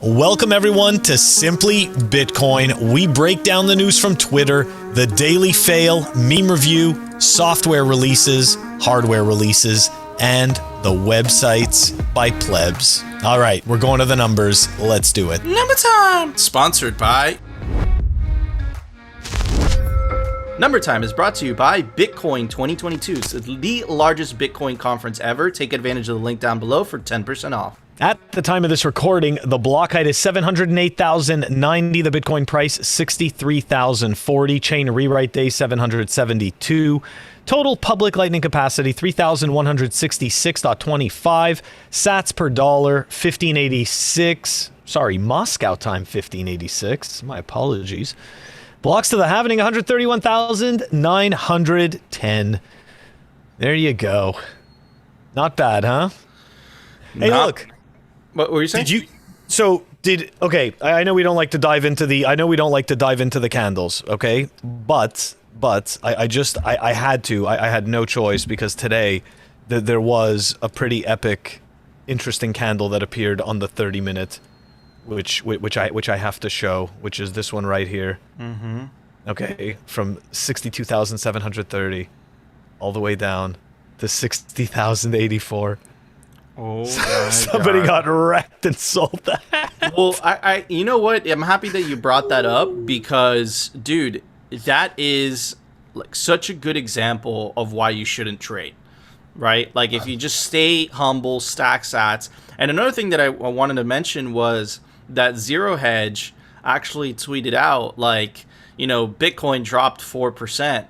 Welcome everyone to Simply Bitcoin. We break down the news from Twitter, the daily fail, meme review, software releases, hardware releases, and the websites by plebs. All right, we're going to the numbers. Let's do it. Number time! Sponsored by... Number Time is brought to you by Bitcoin 2022. It's the largest Bitcoin conference ever. Take advantage of the link down below for 10% off. At the time of this recording, the block height is 708,090. The Bitcoin price, 63,040. Chain rewrite day, 772. Total public lightning capacity, 3,166.25. Sats per dollar, 1586. Sorry, Moscow time, 1586. My apologies. Blocks to the halvening, 131,910. There you go. Not bad, huh? Hey, look. What were you saying? Okay, I know we don't like to dive into the candles, okay? But I had no choice because today there was a pretty epic, interesting candle that appeared on the 30-minute, which I have to show, which is this one right here. Mm-hmm. Okay, from 62,730 all the way down to 60,084. Oh, somebody got wrecked and sold that. Well, I you know what? I'm happy that you brought that up because, dude, that is like such a good example of why you shouldn't trade, right? Like if you just stay humble, stack sats. And another thing that I wanted to mention was that Zero Hedge actually tweeted out like, you know, Bitcoin dropped 4%.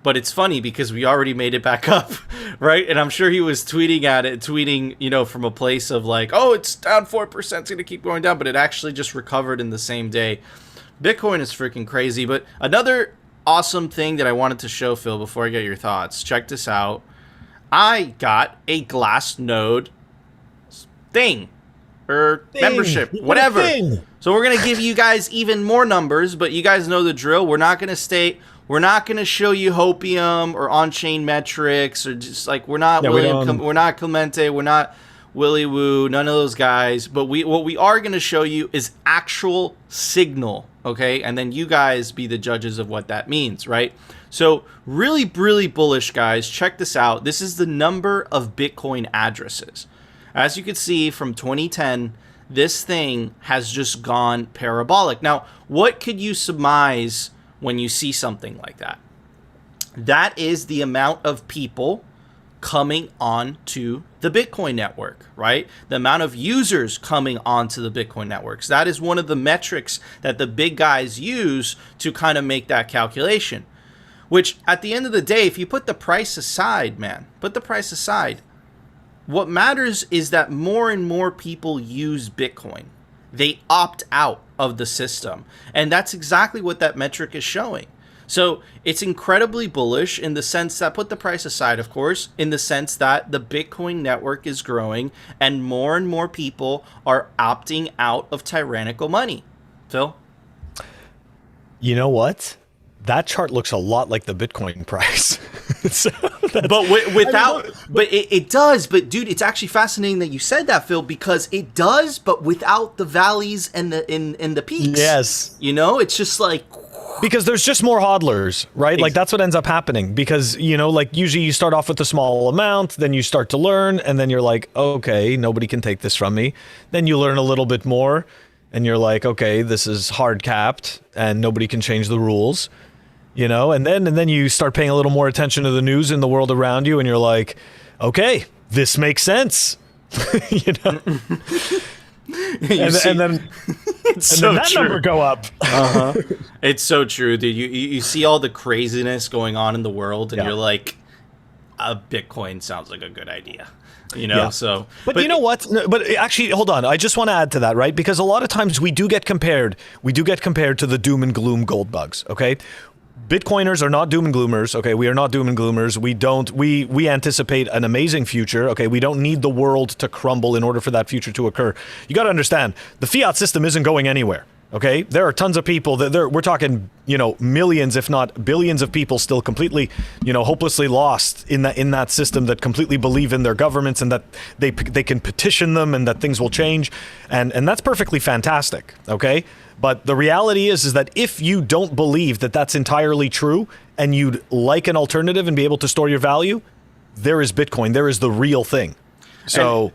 But it's funny because we already made it back up, right? And I'm sure he was tweeting, you know, from a place of like, oh, it's down 4%, it's going to keep going down. But it actually just recovered in the same day. Bitcoin is freaking crazy. But another awesome thing that I wanted to show, Phil, before I get your thoughts, check this out. I got a Glassnode thing or membership, whatever. So we're going to give you guys even more numbers, but you guys know the drill. We're not going to show you Hopium or on-chain metrics or just like we're not Clemente, we're not Willy Woo, none of those guys. But what we are going to show you is actual signal, okay? And then you guys be the judges of what that means, right? So really, really bullish, guys. Check this out. This is the number of Bitcoin addresses. As you can see from 2010, this thing has just gone parabolic. Now, what could you surmise when you see something like that? That is the amount of people coming on to the Bitcoin network, right? The amount of users coming onto the Bitcoin networks. That is one of the metrics that the big guys use to kind of make that calculation. Which, at the end of the day, if you put the price aside, what matters is that more and more people use Bitcoin. They opt out of the system. And that's exactly what that metric is showing. So it's incredibly bullish in the sense that, put the price aside, of course, in the sense that the Bitcoin network is growing and more people are opting out of tyrannical money. Phil? You know what? That chart looks a lot like the Bitcoin price. It does. But dude, it's actually fascinating that you said that, Phil, because it does, but without the valleys and the peaks. Yes. You know, it's just like, because there's just more hodlers, right? Like that's what ends up happening because, you know, like usually you start off with a small amount, then you start to learn and then you're like, okay, nobody can take this from me. Then you learn a little bit more and you're like, okay, this is hard capped and nobody can change the rules. You know, and then you start paying a little more attention to the news in the world around you, and you're like, okay, this makes sense. You know, and then that number go up. It's so true, dude. You see all the craziness going on in the world, and you're like, Bitcoin sounds like a good idea. You know, yeah. But you know what? No, but actually, hold on. I just want to add to that, right? Because a lot of times we do get compared to the doom and gloom gold bugs. Okay. Bitcoiners are not doom and gloomers, okay? We are not doom and gloomers. We anticipate an amazing future, okay? We don't need the world to crumble in order for that future to occur. You got to understand, the fiat system isn't going anywhere, Okay, there are tons of people that we're talking, millions, if not billions of people still completely, hopelessly lost in that system that completely believe in their governments and that they can petition them and that things will change. And that's perfectly fantastic. Okay. But the reality is that if you don't believe that that's entirely true and you'd like an alternative and be able to store your value, there is Bitcoin. There is the real thing. So,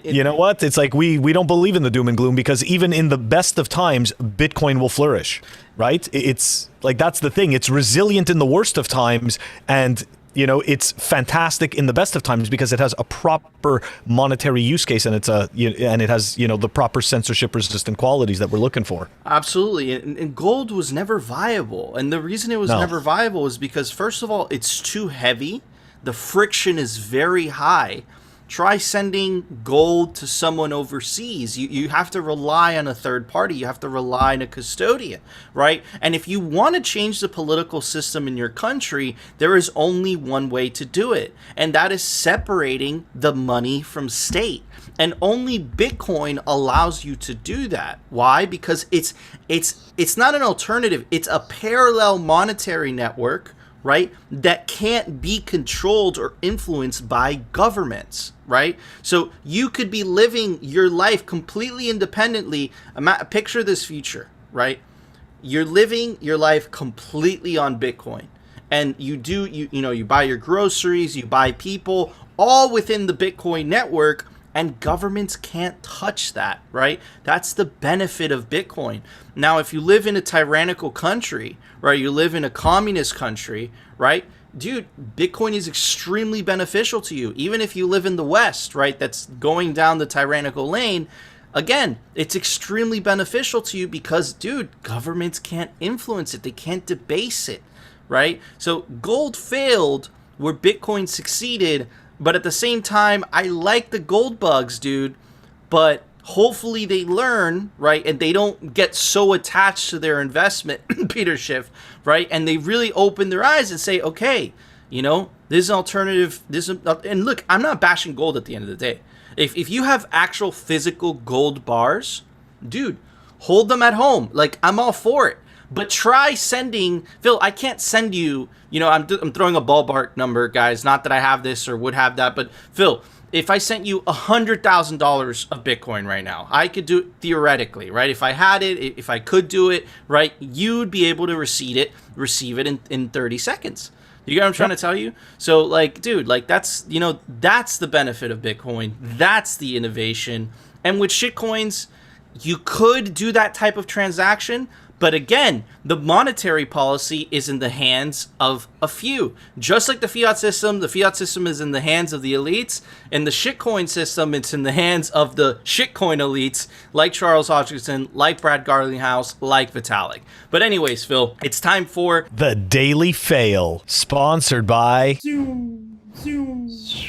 you know what? It's like we don't believe in the doom and gloom because even in the best of times, Bitcoin will flourish, right? It's like that's the thing. It's resilient in the worst of times, and it's fantastic in the best of times because it has a proper monetary use case and and it has the proper censorship-resistant qualities that we're looking for. Absolutely, and gold was never viable, and the reason it was never viable is because first of all, it's too heavy. The friction is very high. Try sending gold to someone overseas. You have to rely on a third party. You have to rely on a custodian, right? And if you want to change the political system in your country, there is only one way to do it, and that is separating the money from state. And only Bitcoin allows you to do that. Why? Because it's not an alternative. It's a parallel monetary network, right, that can't be controlled or influenced by governments, right? So you could be living your life completely independently. Picture this future, right? You're living your life completely on Bitcoin, and you buy your groceries, you buy people, all within the Bitcoin network, and governments can't touch that, right? That's the benefit of Bitcoin. Now, if you live in a tyrannical country, right, you live in a communist country, right, dude, Bitcoin is extremely beneficial to you. Even if you live in the West, right, that's going down the tyrannical lane, again, it's extremely beneficial to you because, dude, governments can't influence it. They can't debase it, right? So gold failed where Bitcoin succeeded. But at the same time, I like the gold bugs, dude. But hopefully they learn, right? And they don't get so attached to their investment, Peter Schiff, right? And they really open their eyes and say, okay, this is an alternative. And look, I'm not bashing gold at the end of the day. If you have actual physical gold bars, dude, hold them at home. Like, I'm all for it. But try sending, Phil, I can't send you, I'm throwing a ballpark number, guys. Not that I have this or would have that. But, Phil, if I sent you $100,000 of Bitcoin right now, I could do it theoretically, right? If I had it, if I could do it, right, you'd be able to receive it in 30 seconds. You get what I'm trying to tell you? So, like, dude, like, that's the benefit of Bitcoin. That's the innovation. And with shitcoins, you could do that type of transaction. But again, the monetary policy is in the hands of a few. Just like the fiat system is in the hands of the elites. In the shitcoin system, it's in the hands of the shitcoin elites, like Charles Hodgkinson, like Brad Garlinghouse, like Vitalik. But anyways, Phil, it's time for The Daily Fail, sponsored by...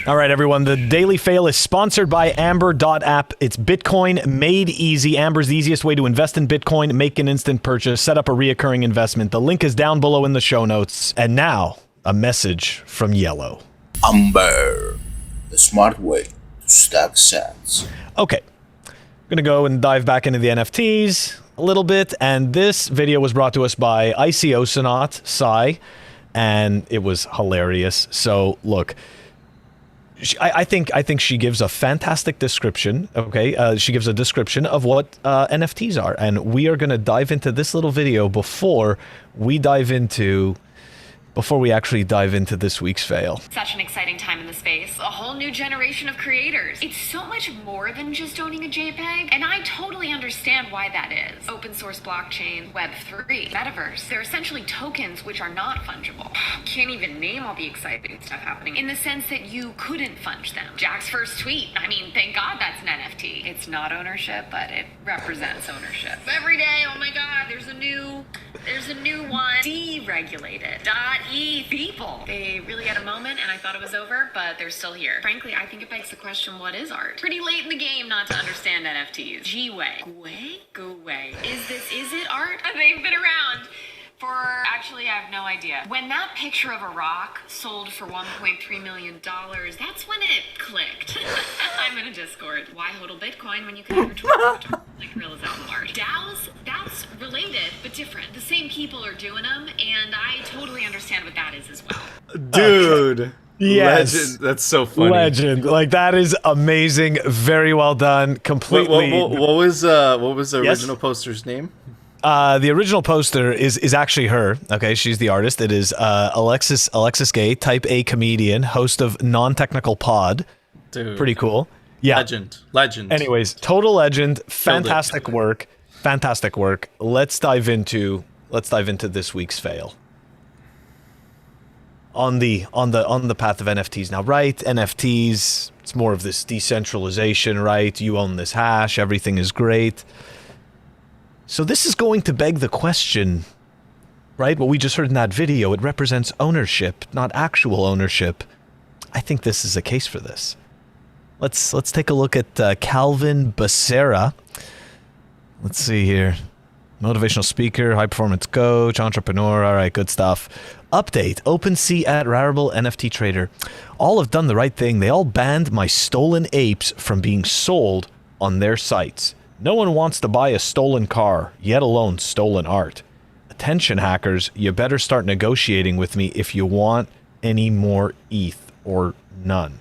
All right, everyone. The Daily Fail is sponsored by Amber.app. It's Bitcoin made easy. Amber's the easiest way to invest in Bitcoin, make an instant purchase, set up a reoccurring investment. The link is down below in the show notes. And now, a message from Yellow. Amber, the smart way to stack sats. Okay. I'm going to go and dive back into the NFTs a little bit. And this video was brought to us by Icosonaut, Sai. And it was hilarious. So look, I think she gives a fantastic description. Okay, she gives a description of what NFTs are, and we are going to dive into this little video before we actually dive into this week's fail. Such an exciting time in the space. A whole new generation of creators. It's so much more than just owning a JPEG, and I totally understand why that is. Open source blockchain, Web3, metaverse. They're essentially tokens which are not fungible. Can't even name all the exciting stuff happening in the sense that you couldn't funge them. Jack's first tweet. I mean, thank God that's an NFT. It's not ownership, but it represents ownership. Every day, oh my God, there's a new one. Deregulated. People. They really had a moment and I thought it was over, but they're still here. Frankly, I think it begs the question, what is art? Pretty late in the game not to understand NFTs. G-Way. Go away. Is it art? They've been around for, actually, I have no idea. When that picture of a rock sold for $1.3 million, that's when it clicked. I'm in a Discord. Why hodl Bitcoin when you can have your Twitter like real is out in March? DAOs, that's different. The same people are doing them, and I totally understand what that is as well. Dude. Yes. Legend. That's so funny. Legend. Like, that is amazing. Very well done. Completely. What was the Yes? original poster's name? The original poster is actually her. Okay, she's the artist. It is Alexis Gay, type A comedian, host of Non-Technical Pod. Dude. Pretty cool. Yeah. Legend. Anyways, total legend. Fantastic work. Fantastic work. Let's dive into this week's fail. On the path of NFTs now, right? NFTs, it's more of this decentralization, right? You own this hash, everything is great. So this is going to beg the question, right? What we just heard in that video, it represents ownership, not actual ownership. I think this is a case for this. Let's take a look at Calvin Becerra. Let's see here. Motivational speaker, high performance coach, entrepreneur. All right, good stuff. Update. OpenSea at Rarible NFT trader. All have done the right thing. They all banned my stolen apes from being sold on their sites. No one wants to buy a stolen car, yet alone stolen art. Attention hackers, you better start negotiating with me if you want any more ETH or none.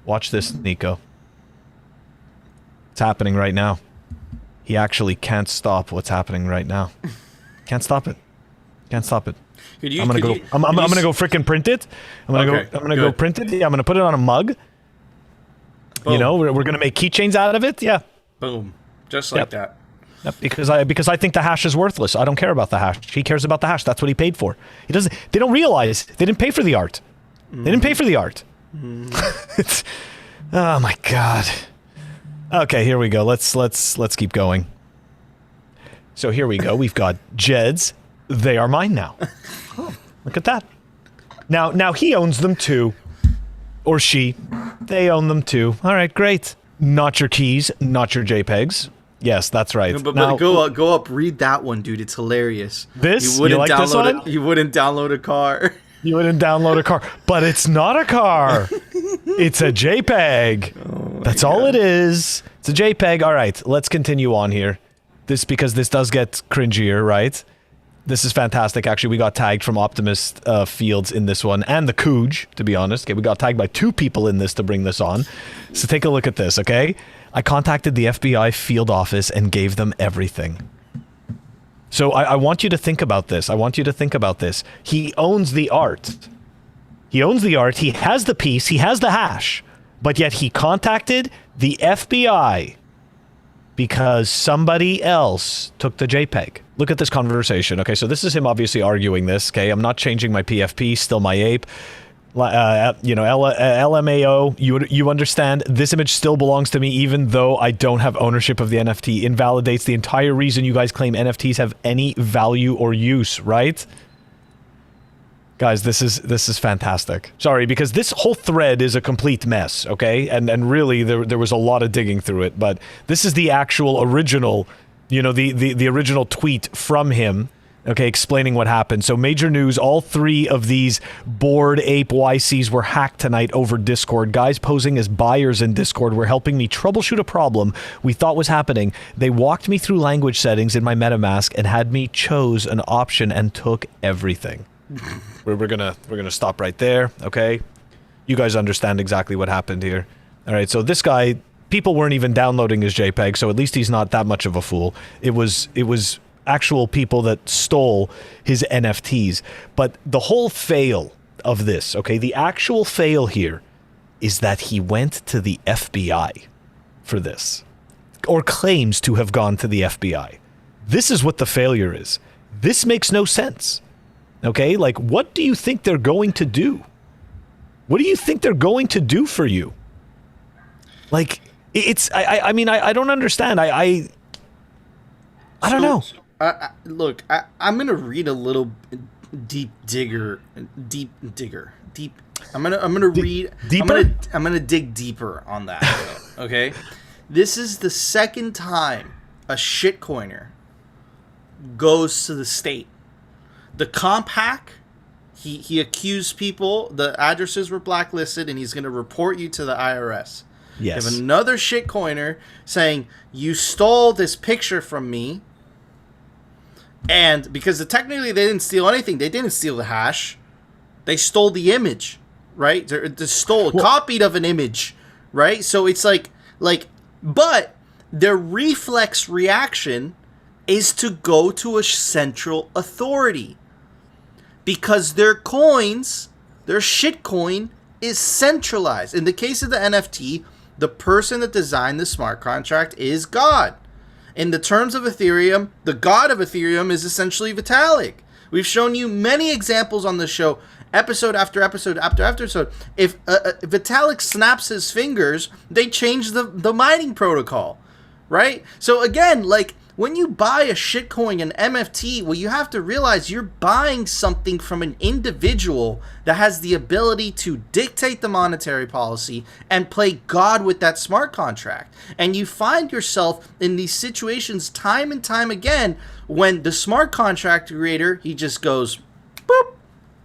Watch this, Nico. It's happening right now. He actually can't stop what's happening right now. Can't stop it. Can't stop it. I'm gonna go freaking print it. I'm gonna go print it. Yeah, I'm gonna put it on a mug. Boom. You know, we're gonna make keychains out of it. Yeah. Boom. Just like that. Yep, because I think the hash is worthless. I don't care about the hash. He cares about the hash. That's what he paid for. He doesn't. They don't realize they didn't pay for the art. They didn't pay for the art. It's, oh my god. Okay, here we go. Let's keep going. So here we go. We've got Jeds. They are mine now. Oh, look at that. Now he owns them too. Or she. They own them too. All right, great. Not your keys, not your JPEGs. Yes, that's right. No, but go up, read that one, dude. It's hilarious. This? You wouldn't like this one? You wouldn't download a car. You wouldn't download a car. But it's not a car. It's a JPEG. Oh That's all it is. It's a JPEG. All right, let's continue on here. Because this does get cringier, right? This is fantastic. Actually, we got tagged from Optimist Fields in this one, and the Cooge, to be honest. Okay, we got tagged by 2 people in this to bring this on. So take a look at this, okay? I contacted the FBI field office and gave them everything. So I want you to think about this. I want you to think about this. He owns the art. He owns the art. He has the piece. He has the hash. But yet he contacted the FBI because somebody else took the JPEG. Look at this conversation. Okay, so this is him obviously arguing this. Okay, I'm not changing my PFP, still my ape. You know, LMAO, you understand, this image still belongs to me even though I don't have ownership of the NFT. Invalidates the entire reason you guys claim NFTs have any value or use, right? Guys, this is fantastic. Sorry, because this whole thread is a complete mess, okay? And really, there was a lot of digging through it, but this is the actual original, you know, the original tweet from him, okay, explaining what happened. So major news, all 3 of these Bored Ape YCs were hacked tonight over Discord. Guys posing as buyers in Discord were helping me troubleshoot a problem we thought was happening. They walked me through language settings in my MetaMask and had me chose an option and took everything. We're gonna stop right there, okay? You guys understand exactly what happened here. All right, so this guy, people weren't even downloading his JPEG, so at least he's not that much of a fool. It was actual people that stole his NFTs. But the whole fail of this, okay, the actual fail here is that he went to the FBI for this, or claims to have gone to the FBI. This is what the failure is. This makes no sense. Okay, like, what do you think they're going to do? What do you think they're going to do for you? Like, I mean, I don't understand. I don't know. Look, I'm gonna read a little deep digger. I'm gonna read deeper. I'm gonna dig deeper on that. Okay, this is the second time a shitcoiner goes to the state. The comp hack, he accused people, the addresses were blacklisted, and he's going to report you to the IRS. Yes. You have another shitcoiner saying, you stole this picture from me, And because technically they didn't steal anything, they didn't steal the hash. They stole the image, right? They stole, copied of an image, right? So it's like, but their reflex reaction is to go to a central authority because their coins, their shitcoin is centralized. In the case of the NFT, the person that designed the smart contract is God. In the terms of Ethereum, the god of Ethereum is essentially Vitalik. We've shown you many examples on the show, episode after episode after episode. If Vitalik snaps his fingers, they change the mining protocol, right? So again, like, when you buy a shitcoin, an MFT, well, you have to realize you're buying something from an individual that has the ability to dictate the monetary policy and play God with that smart contract. And you find yourself in these situations time and time again when the smart contract creator, he just goes, boop,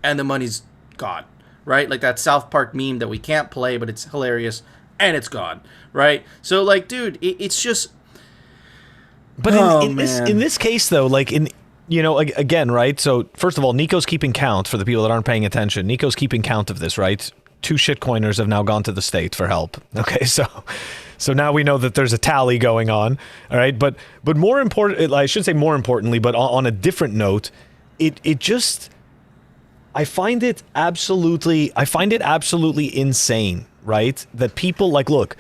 and the money's gone, right? Like that South Park meme that we can't play, but it's hilarious, and it's gone, right? So, like, dude, it's just... But in this case, though, like again, right? So first of all, Nico's keeping count for the people that aren't paying attention. Nico's keeping count of this, right? 2 shitcoiners have now gone to the state for help. Okay, so now we know that there's a tally going on. All right, but more important, I should say more importantly, but on a different note, it just, I find it absolutely insane, right? That people like, look.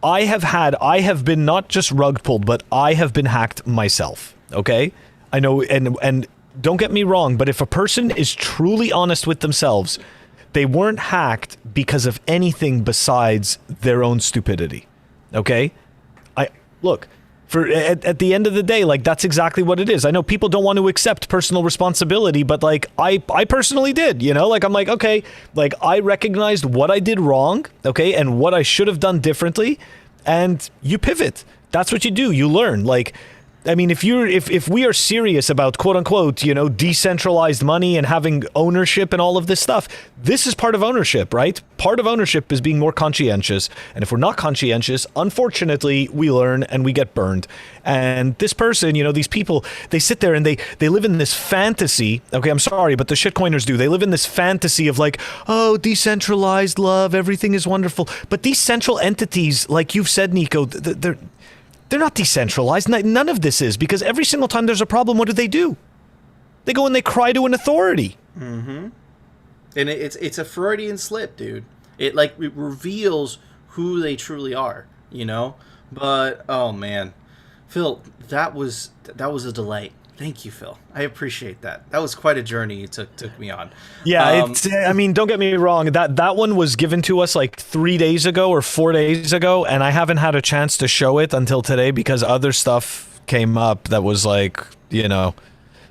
I have been not just rug pulled, but I have been hacked myself, okay? I know, and don't get me wrong, but if a person is truly honest with themselves, they weren't hacked because of anything besides their own stupidity, okay? Look, at the end of the day, like, that's exactly what it is. I know people don't want to accept personal responsibility, but like I personally did, like, I'm like, okay, like, I recognized what I did wrong, okay, and what I should have done differently, and you pivot. That's what you do. You learn. Like, I mean, if we are serious about quote unquote, decentralized money and having ownership and all of this stuff, this is part of ownership, right? Part of ownership is being more conscientious. And if we're not conscientious, unfortunately, we learn and we get burned. And this person, these people, they sit there and they live in this fantasy. Okay, I'm sorry, but the shitcoiners do. They live in this fantasy of like, oh, decentralized love, everything is wonderful. But these central entities, like you've said, Nico, they're not decentralized. None of this is, because every single time there's a problem, what do? They go and they cry to an authority. Mm-hmm. And it's a Freudian slip, dude. It reveals who they truly are, But oh man, Phil, that was a delight. Thank you, Phil. I appreciate that. That was quite a journey you took me on. Yeah, I mean, don't get me wrong. That one was given to us like 3 days ago or 4 days ago, and I haven't had a chance to show it until today because other stuff came up that was like,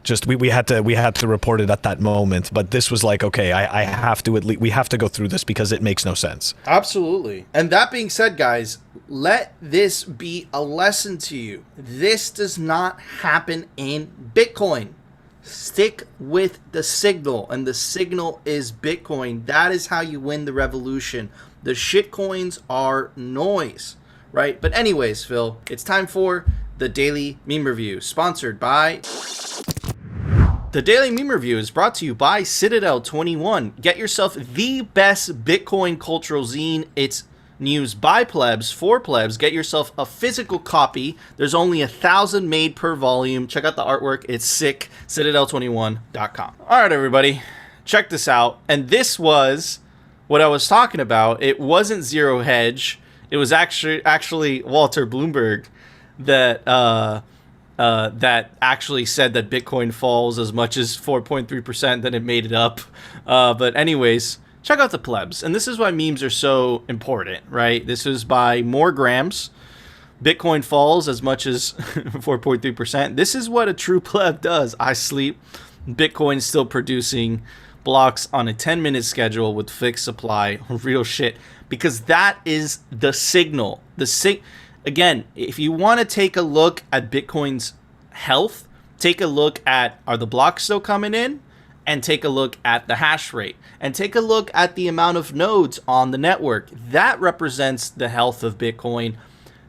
just we had to report it at that moment. But this was like, okay, I have to we have to go through this because it makes no sense. Absolutely. And that being said, guys, let this be a lesson to you. This does not happen in Bitcoin. Stick with the signal, and the signal is Bitcoin. That is how you win the revolution. The shitcoins are noise, right? But anyways, Phil, it's time for the Daily Meme Review, sponsored by... The Daily Meme Review is brought to you by Citadel 21. Get yourself the best Bitcoin cultural zine. It's news by plebs, for plebs. Get yourself a physical copy. There's only 1,000 made per volume. Check out the artwork. It's sick. Citadel21.com. All right, everybody. Check this out. And this was what I was talking about. It wasn't Zero Hedge. It was actually Walter Bloomberg that actually said that Bitcoin falls as much as 4.3%, then it made it up. But anyways, check out the plebs. And this is why memes are so important, right? This is by More Grams. Bitcoin falls as much as 4.3%. This is what a true pleb does. I sleep. Bitcoin is still producing blocks on a 10-minute schedule with fixed supply. Real shit. Because that is the signal. Again, if you want to take a look at Bitcoin's health, take a look at, are the blocks still coming in? And take a look at the hash rate. And take a look at the amount of nodes on the network. That represents the health of Bitcoin.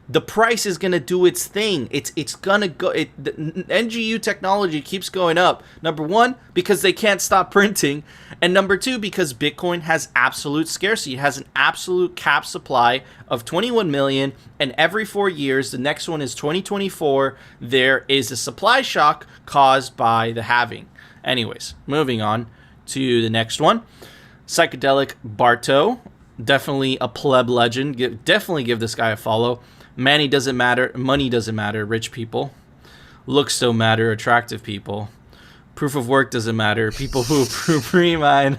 the price is going to do its thing. It's going to go. The NGU technology keeps going up. Number one, because they can't stop printing. And number two, because Bitcoin has absolute scarcity. It has an absolute cap supply of 21 million. And every 4 years, the next one is 2024, there is a supply shock caused by the halving. Anyways, moving on to the next one. Psychedelic Barto. Definitely a pleb legend. Definitely give this guy a follow. Money doesn't matter. Money doesn't matter. Rich people. Looks don't matter. Attractive people. Proof of work doesn't matter. People who pre-mine.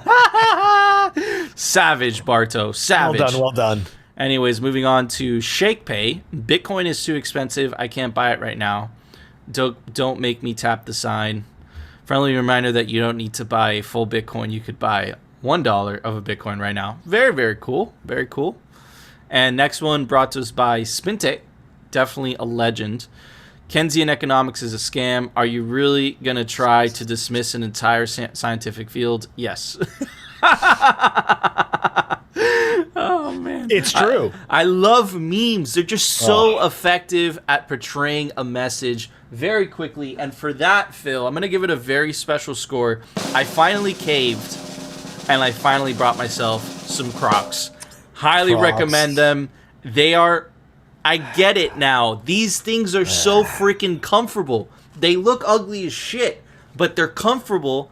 Savage, Barto. Savage. Well done. Well done. Anyways, moving on to ShakePay. Bitcoin is too expensive. I can't buy it right now. Don't make me tap the sign. Friendly reminder that you don't need to buy full Bitcoin. You could buy $1 of a Bitcoin right now. Very, very cool. Very cool. And next one brought to us by Spinte. Definitely a legend. Keynesian economics is a scam. Are you really going to try to dismiss an entire scientific field? Yes. Oh, man. It's true. I love memes. They're just so effective at portraying a message very quickly. And for that, Phil, I'm going to give it a very special score. I finally caved, and I finally brought myself some Crocs. Highly recommend them. They are... I get it now. These things are so freaking comfortable. They look ugly as shit, but they're comfortable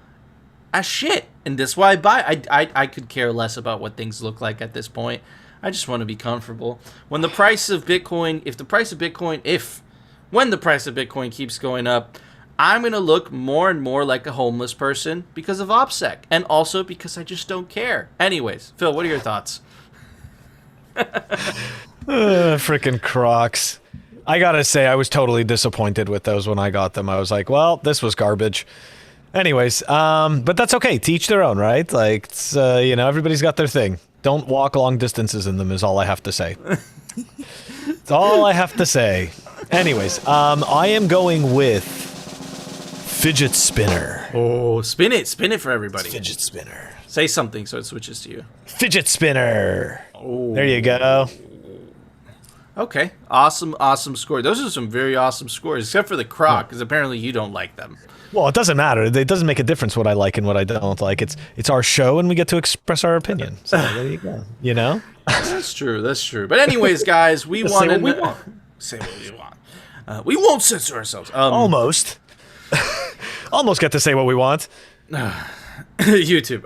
as shit. And that's why I buy. I could care less about what things look like at this point. I just want to be comfortable. When the price of Bitcoin, when the price of Bitcoin keeps going up, I'm going to look more and more like a homeless person because of OPSEC. And also because I just don't care. Anyways, Phil, what are your thoughts? Freaking Crocs. I gotta say, I was totally disappointed with those when I got them. I was like, well, this was garbage. Anyways, but that's okay. To each their own, right? Like, it's, everybody's got their thing. Don't walk long distances in them is all I have to say. It's all I have to say. Anyways, I am going with fidget spinner. Oh, spin it for everybody. Fidget spinner. Say something so it switches to you. Fidget spinner. Oh. There you go. Okay, awesome score. Those are some very awesome scores, except for the Croc, because apparently you don't like them. Well, it doesn't matter. It doesn't make a difference what I like and what I don't like. It's our show, and we get to express our opinion. So there you go. You know? That's true. But anyways, guys, we want to say what we want. We won't censor ourselves. Almost. Almost get to say what we want. YouTube.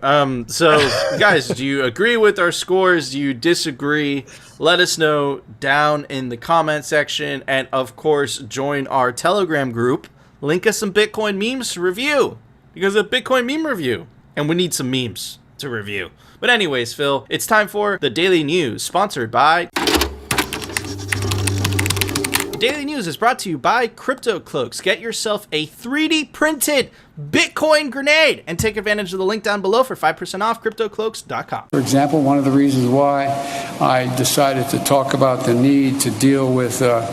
So, guys, do you agree with our scores? Do you disagree? Let us know down in the comment section. And, of course, join our Telegram group. Link us some Bitcoin memes to review. Because a Bitcoin meme review. And we need some memes to review. But anyways, Phil, it's time for the Daily News, sponsored by... Daily News is brought to you by Cloaks. Get yourself a 3D printed Bitcoin grenade and take advantage of the link down below for 5% off CryptoCloaks.com. For example, one of the reasons why I decided to talk about the need to deal with the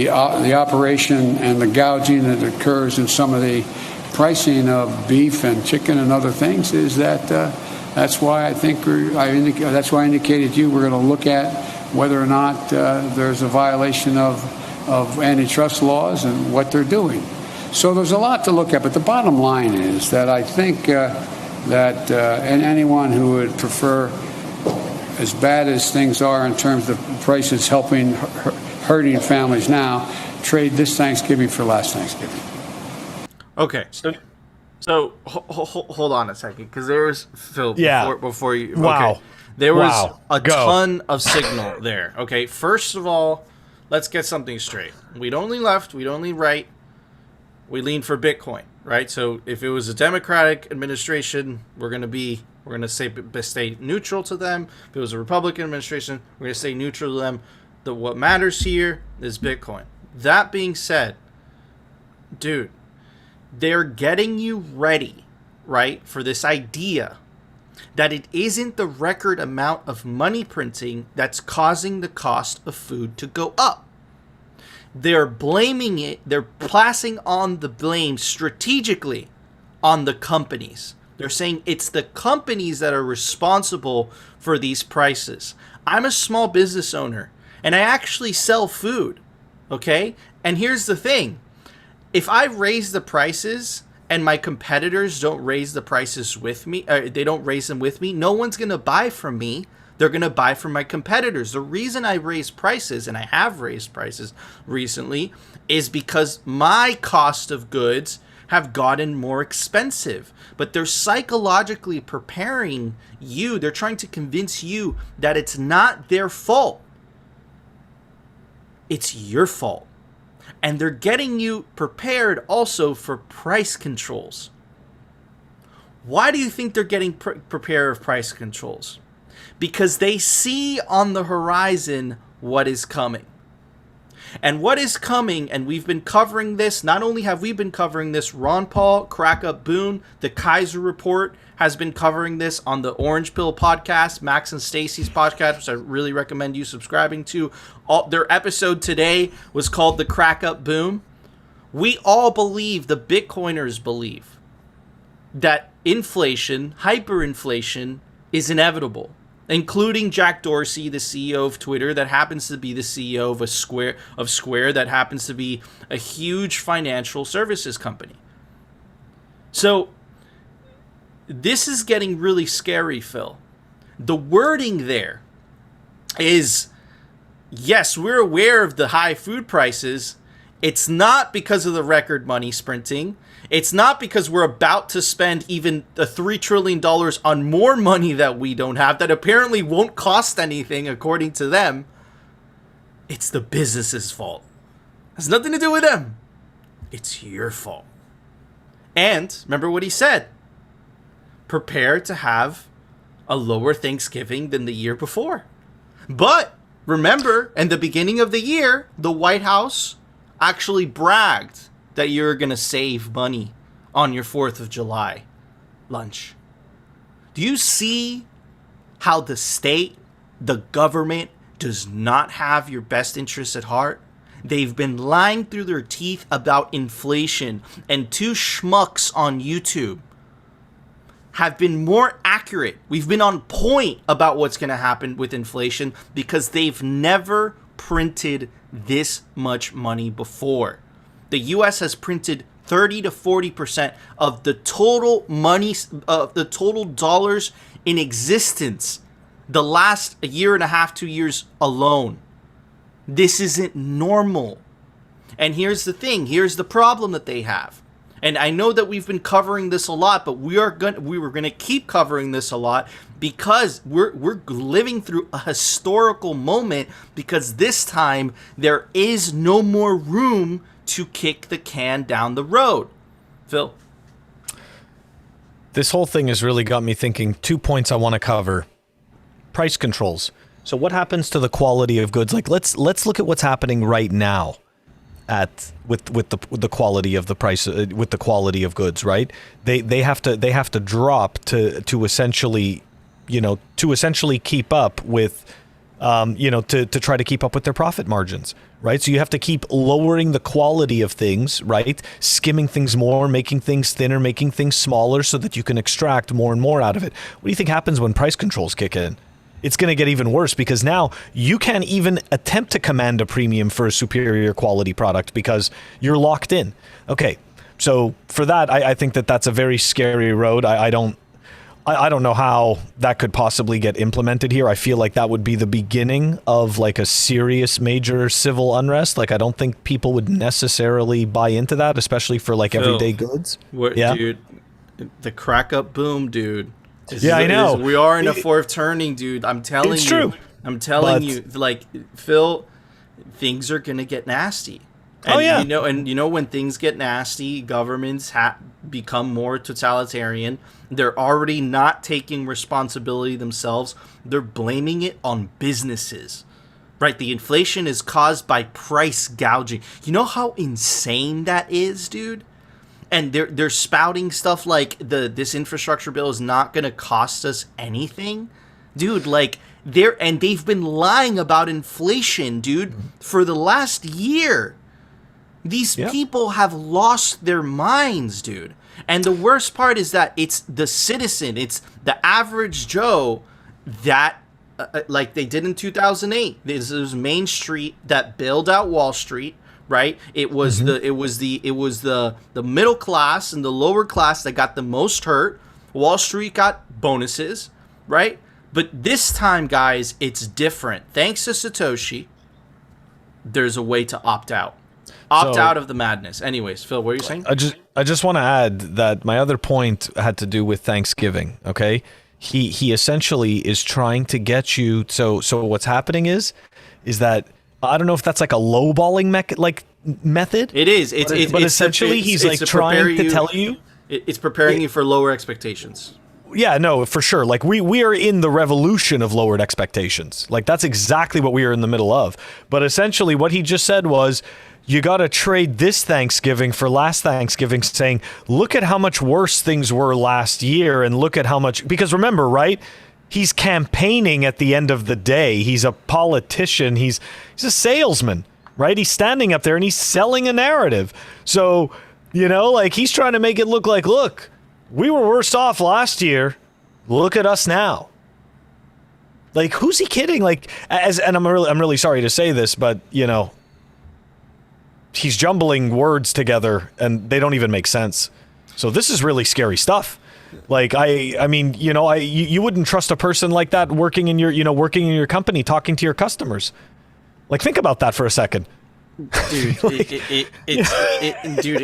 operation and the gouging that occurs in some of the pricing of beef and chicken and other things is that that's why I indicated to you we're going to look at whether or not there's a violation of antitrust laws and what they're doing. So there's a lot to look at, but the bottom line is that I think that anyone who would prefer, as bad as things are in terms of prices hurting families now, trade this Thanksgiving for last Thanksgiving. Okay, so hold on a second, because there was Phil. Before you. Wow. Okay, there was a ton of signal there. Okay, first of all, let's get something straight. We don't lean left. We don't lean right. We lean for Bitcoin, right? So if it was a Democratic administration, we're gonna stay neutral to them. If it was a Republican administration, we're gonna stay neutral to them. What matters here is Bitcoin. That being said, dude, they're getting you ready, right, for this idea that it isn't the record amount of money printing that's causing the cost of food to go up. They're passing on the blame strategically on the companies. They're saying it's the companies that are responsible for these prices. I'm a small business owner, and I actually sell food, okay? And here's the thing. If I raise the prices and my competitors don't raise the prices with me, they don't raise them with me, no one's going to buy from me. They're going to buy from my competitors. The reason I raise prices, and I have raised prices recently, is because my cost of goods have gotten more expensive. But they're psychologically preparing you. They're trying to convince you that it's not their fault. It's your fault. And they're getting you prepared also for price controls. Why do you think they're getting prepared for price controls? Because they see on the horizon what is coming. And what is coming, and we've been covering this, not only have we been covering this, Ron Paul, Crack Up Boom, the Kaiser Report has been covering this on the Orange Pill podcast, Max and Stacy's podcast, which I really recommend you subscribing to. Their episode today was called The Crack Up Boom. We all believe, the Bitcoiners believe, that inflation, hyperinflation, is inevitable. Including Jack Dorsey, the CEO of Twitter, that happens to be the CEO of Square, that happens to be a huge financial services company. So this is getting really scary, Phil. The wording there is, yes, we're aware of the high food prices. It's not because of the record money sprinting. It's not because we're about to spend even the $3 trillion on more money that we don't have, that apparently won't cost anything according to them. It's the business's fault. It has nothing to do with them. It's your fault. And remember what he said. Prepare to have a lower Thanksgiving than the year before. But remember, in the beginning of the year, the White House actually bragged that you're going to save money on your 4th of July lunch. Do you see how the state, the government, does not have your best interests at heart? They've been lying through their teeth about inflation, and two schmucks on YouTube have been more accurate. We've been on point about what's going to happen with inflation because they've never printed this much money before. The US has printed 30 to 40% of the total money, the total dollars in existence the last year and a half, 2 years alone. This isn't normal. And here's the thing, here's the problem that they have. And I know that we've been covering this a lot, but we were going to keep covering this a lot because we're living through a historical moment, because this time there is no more room to kick the can down the road. Phil? This whole thing has really got me thinking. 2 points I want to cover. Price controls. So what happens to the quality of goods? Like let's look at what's happening right now with the quality of the price, with the quality of goods, right? They have to drop to essentially, to essentially keep up with to try to keep up with their profit margins, right? So you have to keep lowering the quality of things, right? Skimming things more, making things thinner, making things smaller so that you can extract more and more out of it. What do you think happens when price controls kick in? It's going to get even worse, because now you can't even attempt to command a premium for a superior quality product because you're locked in. Okay, so for that, I think that's a very scary road. I don't know how that could possibly get implemented here. I feel like that would be the beginning of like a serious major civil unrest. Like I don't think people would necessarily buy into that, especially for like everyday goods. Dude, the crack up boom, dude. I know. We are in a fourth turning, dude. I'm telling you. It's true. I'm telling you, like, Phil, things are going to get nasty. And, when things get nasty, governments become more totalitarian. They're already not taking responsibility themselves. They're blaming it on businesses, right? The inflation is caused by price gouging. You know how insane that is, dude? And they're spouting stuff like this infrastructure bill is not going to cost us anything, dude. Like they've been lying about inflation, dude, for the last year. These people have lost their minds, dude. And the worst part is that it's the citizen, it's the average Joe that, like they did in 2008. This was Main Street that bailed out Wall Street, right? It was the middle class and the lower class that got the most hurt. Wall Street got bonuses, right? But this time, guys, it's different. Thanks to Satoshi, there's a way to opt out. Opt out of the madness. Anyways, Phil, what are you saying? I just want to add that my other point had to do with Thanksgiving, okay? He essentially is trying to get you, so what's happening is that, I don't know if that's like a lowballing method. It is. But essentially he's like trying to tell you. It's preparing you for lower expectations. Yeah, no, for sure. Like we are in the revolution of lowered expectations. Like that's exactly what we are in the middle of. But essentially what he just said was, you got to trade this Thanksgiving for last Thanksgiving, saying, look at how much worse things were last year and look at how much, because remember, right? He's campaigning at the end of the day. He's a politician. He's a salesman, right? He's standing up there and he's selling a narrative. So, like he's trying to make it look like, look, we were worse off last year. Look at us now. Like, who's he kidding? Like, and I'm really sorry to say this, but he's jumbling words together and they don't even make sense. So this is really scary stuff. Like, I mean, you wouldn't trust a person like that working in your company, talking to your customers. Like, think about that for a second. Dude,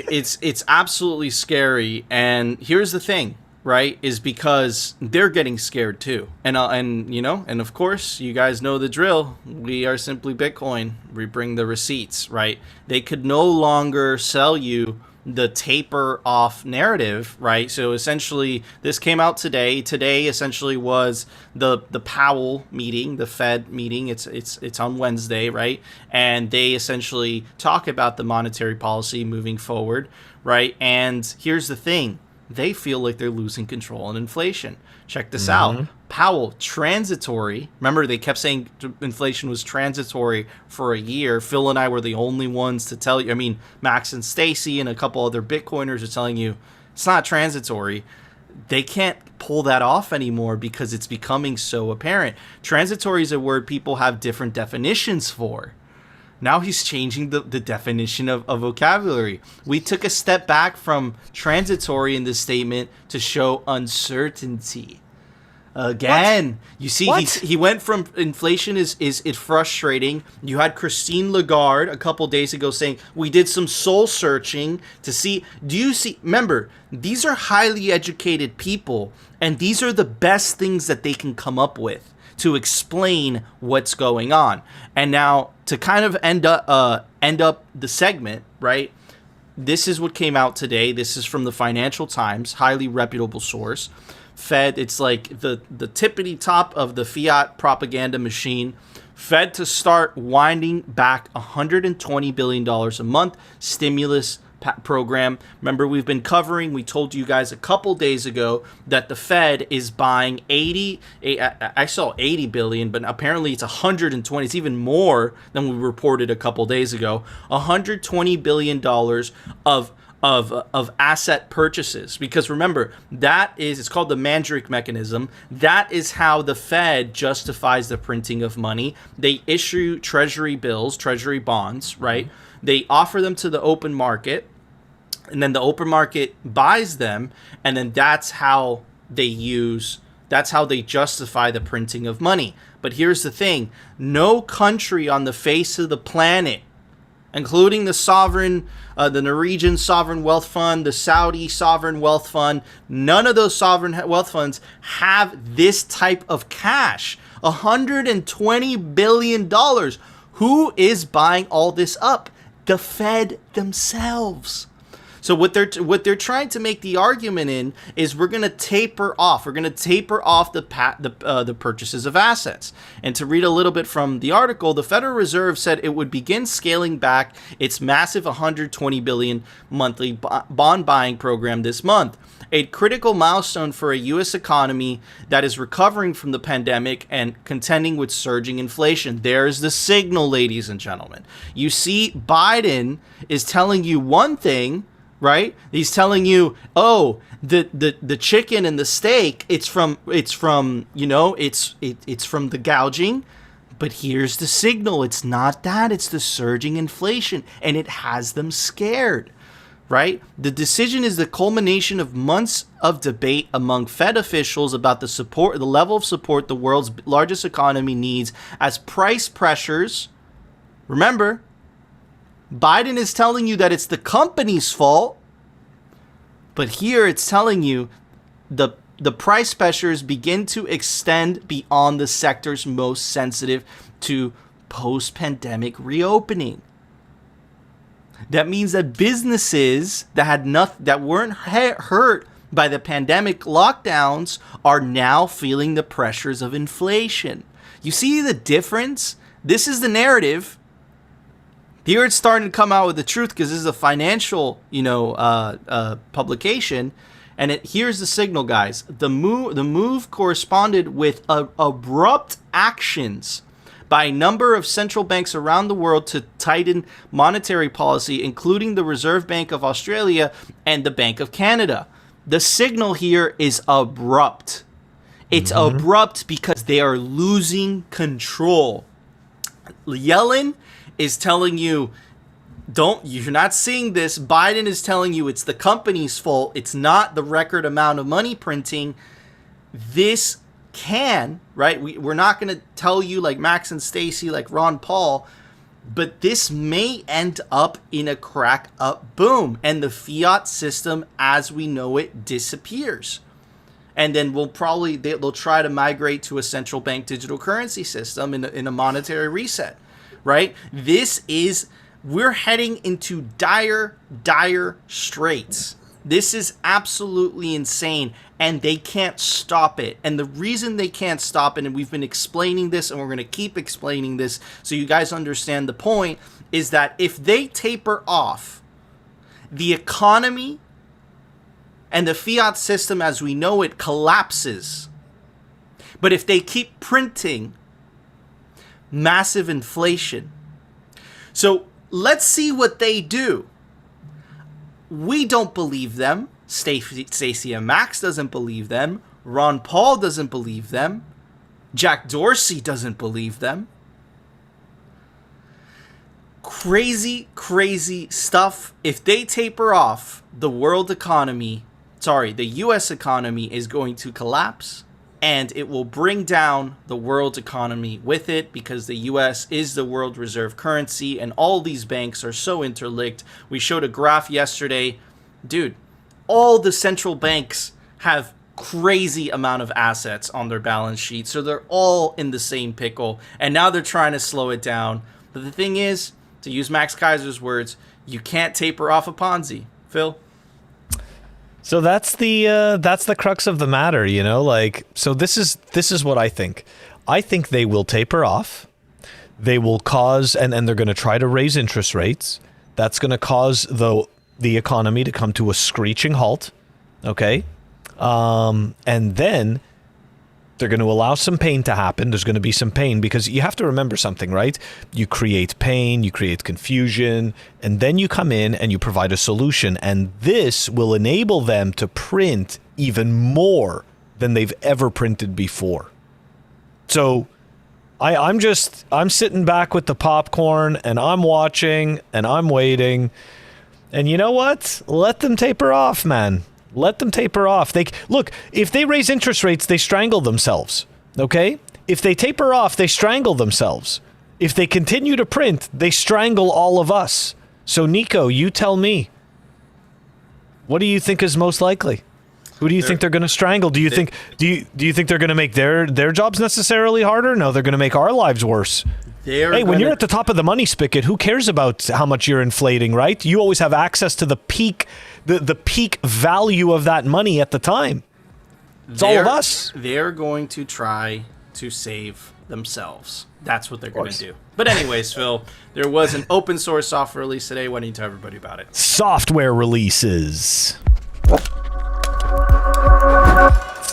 it's absolutely scary. And here's the thing, right? Is because they're getting scared too. And of course, you guys know the drill. We are simply Bitcoin. We bring the receipts, right? They could no longer sell you the taper off narrative, right? So essentially this came out today. Today essentially was the Powell meeting, the Fed meeting. It's on Wednesday, right? And they essentially talk about the monetary policy moving forward, right? And here's the thing. They feel like they're losing control on inflation. Check this out. Powell, transitory. Remember, they kept saying inflation was transitory for a year. Phil and I were the only ones to tell you. I mean, Max and Stacy and a couple other Bitcoiners are telling you it's not transitory. They can't pull that off anymore because it's becoming so apparent. Transitory is a word people have different definitions for. Now he's changing the definition of vocabulary. We took a step back from transitory in this statement to show uncertainty. Again, you see, he went from inflation is frustrating. You had Christine Lagarde a couple days ago saying we did some soul searching to see. Do you see? Remember, these are highly educated people, and these are the best things that they can come up with to explain what's going on. And now to kind of end up the segment, right? This is what came out today. This is from the Financial Times, highly reputable source. Fed, it's like the tippity top of the fiat propaganda machine. Fed to start winding back $120 billion a month stimulus program. Remember, we've been covering, we told you guys a couple days ago that the Fed is buying I saw 80 billion, but apparently it's 120. It's even more than we reported a couple days ago. $120 billion of asset purchases, because remember, it's called the Mandrake mechanism. That is how the Fed justifies the printing of money. They issue treasury bills, treasury bonds, right? They offer them to the open market, and then the open market buys them, and then that's how they justify the printing of money. But here's the thing, no country on the face of the planet, including the Norwegian Sovereign Wealth Fund, the Saudi Sovereign Wealth Fund, none of those sovereign wealth funds have this type of cash. $120 billion. Who is buying all this up? The Fed themselves. So what they're trying to make the argument in is we're going to taper off. We're going to taper off the purchases of assets. And to read a little bit from the article, the Federal Reserve said it would begin scaling back its massive $120 billion monthly bond buying program this month, a critical milestone for a U.S. economy that is recovering from the pandemic and contending with surging inflation. There's the signal, ladies and gentlemen. You see, Biden is telling you one thing, right? He's telling you, oh, the chicken and the steak, it's from you know, it's from the gouging. But here's the signal. It's not that. It's the surging inflation, and it has them scared, right? The decision is the culmination of months of debate among Fed officials about the level of support the world's largest economy needs as price pressures. Remember, Biden is telling you that it's the company's fault, but here it's telling you the price pressures begin to extend beyond the sectors most sensitive to post-pandemic reopening. That means that businesses that weren't hurt by the pandemic lockdowns are now feeling the pressures of inflation. You see the difference? This is the narrative. Here it's starting to come out with the truth because this is a financial, publication. And here's the signal, guys. The move corresponded with abrupt actions by a number of central banks around the world to tighten monetary policy, including the Reserve Bank of Australia and the Bank of Canada. The signal here is abrupt. It's abrupt because they are losing control. Yellen is telling you, you're not seeing this. Biden is telling you it's the company's fault. It's not the record amount of money printing. This right? We're not going to tell you like Max and Stacy, like Ron Paul, but this may end up in a crack up boom, and the fiat system as we know it disappears. And then they'll try to migrate to a central bank digital currency system in a monetary reset, right? We're heading into dire straits. This is absolutely insane, and they can't stop it. And the reason they can't stop it, and we've been explaining this, and we're going to keep explaining this so you guys understand the point, is that if they taper off, the economy and the fiat system as we know it collapses. But if they keep printing, massive inflation. So let's see what they do. We don't believe them. Stacey and Max doesn't believe them. Ron Paul doesn't believe them. Jack Dorsey doesn't believe them. Crazy stuff. If they taper off, the US economy is going to collapse. And it will bring down the world's economy with it because the US is the world reserve currency and all these banks are so interlinked. We showed a graph yesterday. Dude, all the central banks have crazy amount of assets on their balance sheet. So they're all in the same pickle. And now they're trying to slow it down. But the thing is, to use Max Kaiser's words, you can't taper off a Ponzi. Phil? So that's the crux of the matter, so this is what I think. I think they will taper off. They will cause, and they're going to try to raise interest rates. That's going to cause the economy to come to a screeching halt. Okay. And then they're going to allow some pain to happen. There's going to be some pain because you have to remember something, right? You create pain, you create confusion, and then you come in and you provide a solution. And this will enable them to print even more than they've ever printed before. So I'm sitting back with the popcorn and I'm watching and I'm waiting. And you know what? Let them taper off, man. Let them taper off. Look, if they raise interest rates, they strangle themselves. Okay? If they taper off, they strangle themselves. If they continue to print, they strangle all of us. So Nico, you tell me. What do you think is most likely? Who do you think they're going to strangle? Do you think they're going to make their jobs necessarily harder? No, they're going to make our lives worse. When you're at the top of the money spigot, who cares about how much you're inflating, right? You always have access to the peak value of that money at the time. It's all of us. They're going to try to save themselves. That's what they're going to do. But anyways, Phil, there was an open source software release today. Why don't you tell everybody about it? Software releases.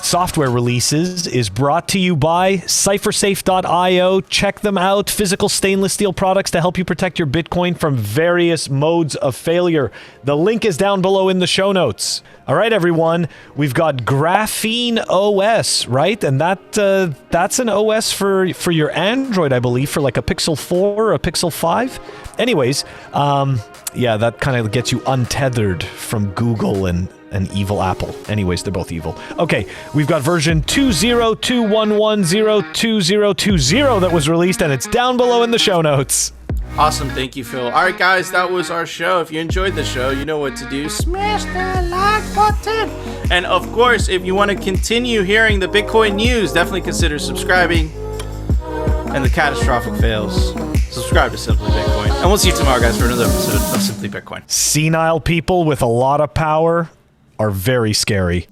software releases is brought to you by CipherSafe.io. Check them out. Physical stainless steel products to help you protect your Bitcoin from various modes of failure. The link is down below in the show notes. All right, everyone, we've got grapheneos, right? And that's an OS for your Android, I believe, for like a Pixel 4 or a Pixel 5. Anyways, yeah, that kind of gets you untethered from Google and evil Apple. Anyways, they're both evil. Okay, we've got version 20211022020 that was released, and it's down below in the show notes. Awesome, thank you, Phil. All right, guys, that was our show. If you enjoyed the show, you know what to do. Smash that like button. And of course, if you want to continue hearing the Bitcoin news, definitely consider subscribing. And the catastrophic fails, subscribe to Simply Bitcoin. And we'll see you tomorrow, guys, for another episode of Simply Bitcoin. Senile people with a lot of power are very scary.